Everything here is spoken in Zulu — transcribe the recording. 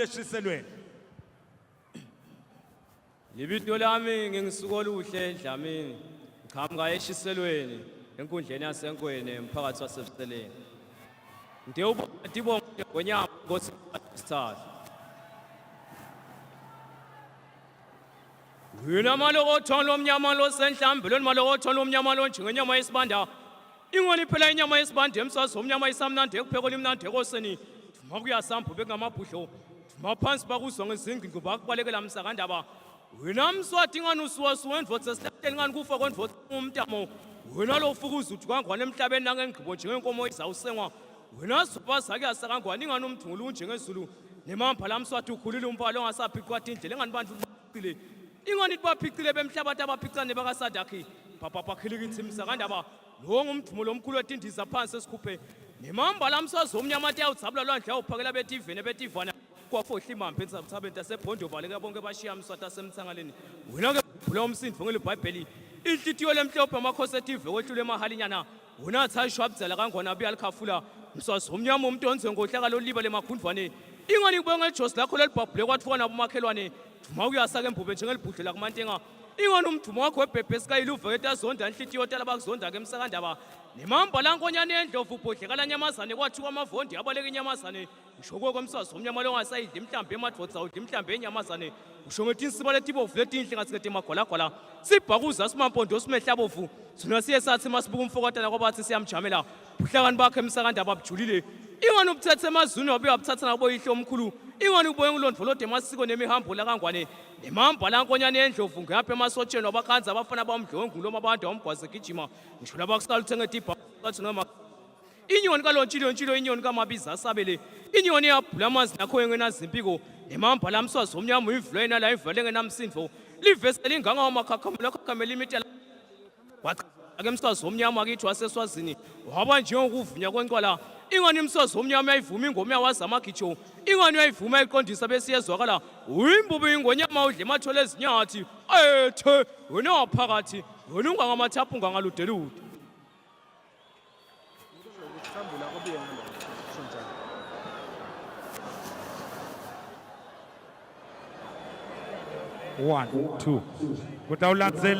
eshiselweni. Libito lami ngingisuka oluhle Dlamini. Ngiqhamuka eshiselweni enkundleni yasenkweni emphakathi waseSeleni. Ndiyobonga ngonyama ngosithathu. Wena malokotho lomnyama lo senhlambelweni malokotho lomnyama lo njengenyama yesibanda. Ingoni phela inyama yesibanda emsazo omnyama isamnandi ekuphekela imnandi ekoseni. Thuma kuyasamba bekungamabhudlo. Thuma phansi bakuzwa ngezingqi ngoba kubalekela msakandaba. Wena mswati ngani usuwasuwe endvodza esihlahleni ngani kufa kwendvodza umntamo. Wena lo fukuza uthi kwangwane emhlabeni nangengqibo njengenkomo izawusengwa. Wena subaza ke asakangwane ingani umthungulu njengezulu. Nemamba lamswati ukhulile umpalo ongasaphiqwa indlela engani bantu baqile. Ingani baphicile bemhlabathi abaphicane bakasadakhi. Papa bakhilikithi msakandaba. Lo ngumthumo lomkhulu wetindiza phansi esikhuphe. Nemamba lamswazi omnyama athi awudzabula lwandle awuphakela betivene betivana. Kwafohla imambe entsabenta sebhondo baleka bonke bashiya mswati asemtsangaleni. Wena ke phula umsindvo ngelibhayibheli. Inhlitiyo lemhlophe amakhosi etive wehlule emahalinyana. Wena athi ayishwabdzela kangona abuya likhafula. Mswazi omnyama umuntu onze ngohlaka loliba lemakhundwane. Ingani kubonga eJosi lakho lelibhabhule kwathiwa nabo makhelwane. Thuma kuyasaka embube njengelibhudlela kumantenga. Ingani umthumo wakho webhebhe sikayiluveke etazonda inhlitiyo tala bakuzonda ke emsakandaba. Nemamba lankonyane endlovu ubhodlekala nyamazane kwathiwa amavondi abaleka inyamazane. Ushoko komswazi omnyama lo ngasayidla imhlambi emadvodza udla imhlambi enyamazane. Usho ngethi insiba letibovu letinhle ngasikade magwalagwala. Sibhakuza simampondo simehlabovu. Sona siye sathi masibuka umfokotana kwabathi siyamjamela. Uhlakani bakhe emsakandaba bujulile. Ingani ubuthethe emazuni wabe wabuthatha nabo ihle omkhulu. Ingani uboye ngilondvolode emasiko nemihambo la kangwane. Nemamba lankonyane endlovu ngapha emasotsheni wabakhanza abafana bamdlongu lo mabantu omgwaze gijima. Ngisho labakusala uthenga idibha bathi noma inyoni kalontshilo inyoni kamabiza asabele. Inyoni yabhula amanzi nakho engenazimpiko. Nemamba lamswazi omnyama uyivulena la ivale ngenamsindvo. Livesela inganga wamakhakamela khakhamela imitela. Ake mswazi omnyama akithi waseSwazini. Waba njengokuvunya kwencwala. Ingani imswazi omnyama yayivuma ingoma yawazi amagijo. Ingani yayivuma iqondisa besiyezwakala. Uyimbubu ingonyama udle emathole ezinyathi. Ethe wena waphakathi. Wena ungangamathaphu ungangaludelude. One, two. Kutawulandzela